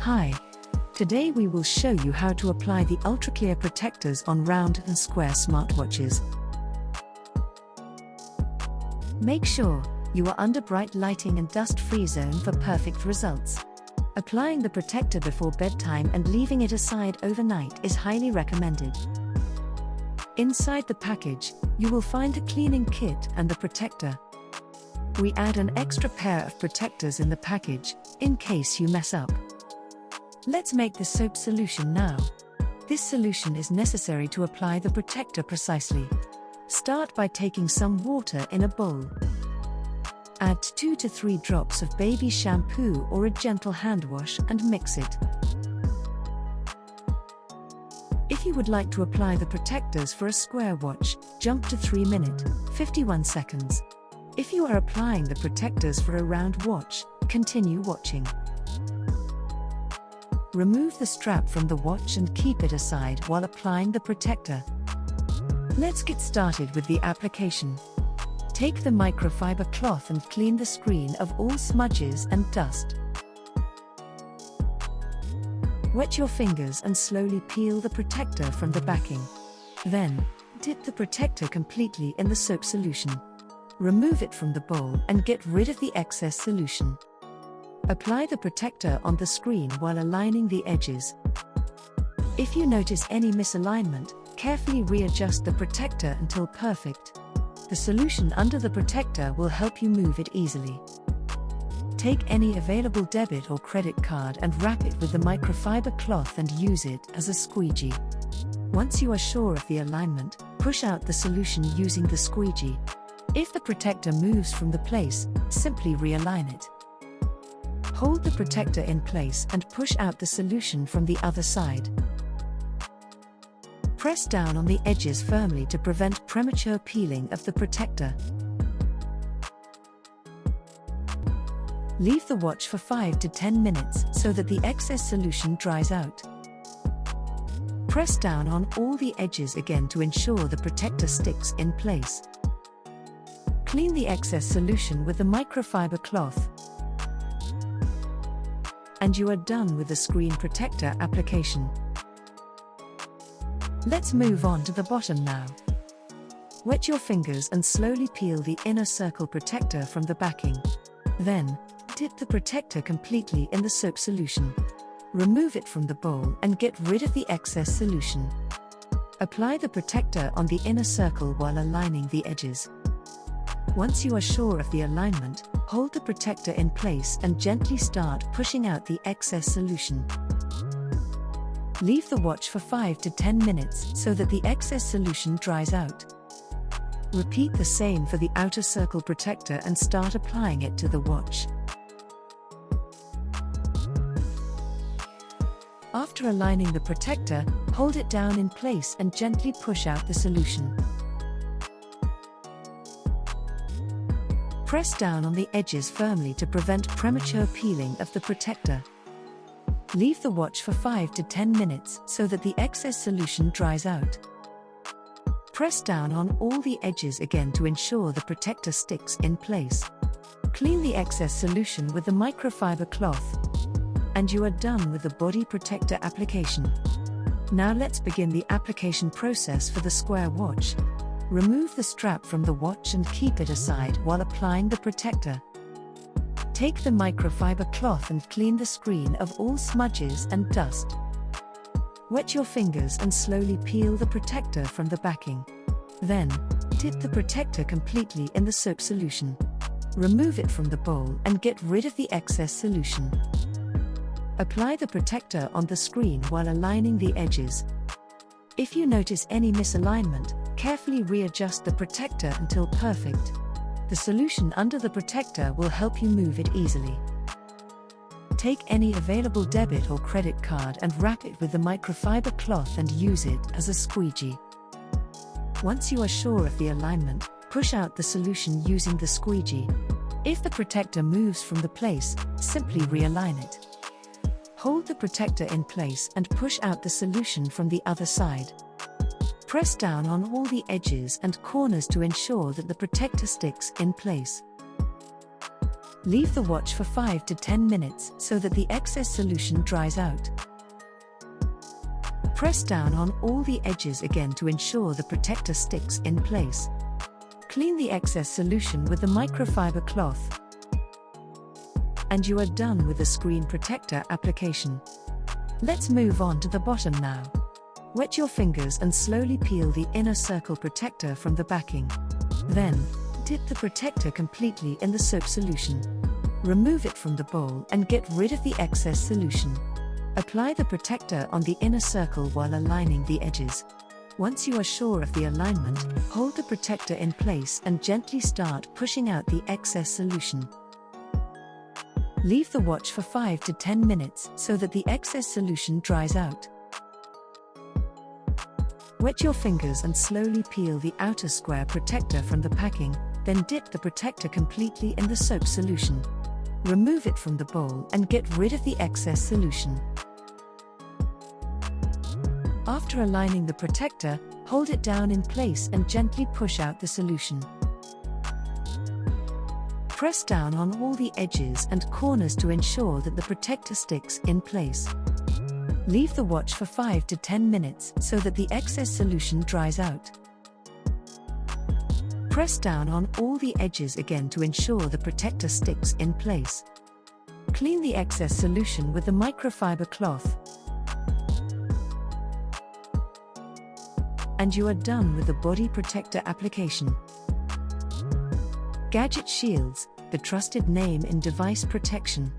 Hi. Today we will show you how to apply the ultra-clear protectors on round and square smartwatches. Make sure you are under bright lighting and dust-free zone for perfect results. Applying the protector before bedtime and leaving it aside overnight is highly recommended. Inside the package, you will find the cleaning kit and the protector. We add an extra pair of protectors in the package, in case you mess up. Let's make the soap solution now. This solution is necessary to apply the protector precisely. Start by taking some water in a bowl. Add 2 to 3 drops of baby shampoo or a gentle hand wash and mix it. If you would like to apply the protectors for a square watch, jump to 3 minutes, 51 seconds. If you are applying the protectors for a round watch, continue watching. Remove the strap from the watch and keep it aside while applying the protector. Let's get started with the application. Take the microfiber cloth and clean the screen of all smudges and dust. Wet your fingers and slowly peel the protector from the backing. Then, dip the protector completely in the soap solution. Remove it from the bowl and get rid of the excess solution. Apply the protector on the screen while aligning the edges. If you notice any misalignment, carefully readjust the protector until perfect. The solution under the protector will help you move it easily. Take any available debit or credit card and wrap it with the microfiber cloth and use it as a squeegee. Once you are sure of the alignment, push out the solution using the squeegee. If the protector moves from the place, simply realign it. Hold the protector in place and push out the solution from the other side. Press down on the edges firmly to prevent premature peeling of the protector. Leave the watch for 5 to 10 minutes so that the excess solution dries out. Press down on all the edges again to ensure the protector sticks in place. Clean the excess solution with the microfiber cloth. And you are done with the screen protector application. Let's move on to the bottom now. Wet your fingers and slowly peel the inner circle protector from the backing. Then, dip the protector completely in the soap solution. Remove it from the bowl and get rid of the excess solution. Apply the protector on the inner circle while aligning the edges. Once you are sure of the alignment, hold the protector in place and gently start pushing out the excess solution. Leave the watch for 5 to 10 minutes so that the excess solution dries out. Repeat the same for the outer circle protector and start applying it to the watch. After aligning the protector, hold it down in place and gently push out the solution. Press down on the edges firmly to prevent premature peeling of the protector. Leave the watch for 5 to 10 minutes so that the excess solution dries out. Press down on all the edges again to ensure the protector sticks in place. Clean the excess solution with the microfiber cloth. And you are done with the body protector application. Now let's begin the application process for the square watch. Remove the strap from the watch and keep it aside while applying the protector. Take the microfiber cloth and clean the screen of all smudges and dust. Wet your fingers and slowly peel the protector from the backing. Then, dip the protector completely in the soap solution. Remove it from the bowl and get rid of the excess solution. Apply the protector on the screen while aligning the edges. If you notice any misalignment, carefully readjust the protector until perfect. The solution under the protector will help you move it easily. Take any available debit or credit card and wrap it with the microfiber cloth and use it as a squeegee. Once you are sure of the alignment, push out the solution using the squeegee. If the protector moves from the place, simply realign it. Hold the protector in place and push out the solution from the other side. Press down on all the edges and corners to ensure that the protector sticks in place. Leave the watch for 5 to 10 minutes so that the excess solution dries out. Press down on all the edges again to ensure the protector sticks in place. Clean the excess solution with the microfiber cloth. And you are done with the screen protector application. Let's move on to the bottom now. Wet your fingers and slowly peel the inner circle protector from the backing. Then, dip the protector completely in the soap solution. Remove it from the bowl and get rid of the excess solution. Apply the protector on the inner circle while aligning the edges. Once you are sure of the alignment, hold the protector in place and gently start pushing out the excess solution. Leave the watch for 5 to 10 minutes so that the excess solution dries out. Wet your fingers and slowly peel the outer square protector from the packing, then dip the protector completely in the soap solution. Remove it from the bowl and get rid of the excess solution. After aligning the protector, hold it down in place and gently push out the solution. Press down on all the edges and corners to ensure that the protector sticks in place. Leave the watch for 5 to 10 minutes so that the excess solution dries out. Press down on all the edges again to ensure the protector sticks in place. Clean the excess solution with the microfiber cloth. And you are done with the body protector application. Gadgetshieldz, the trusted name in device protection.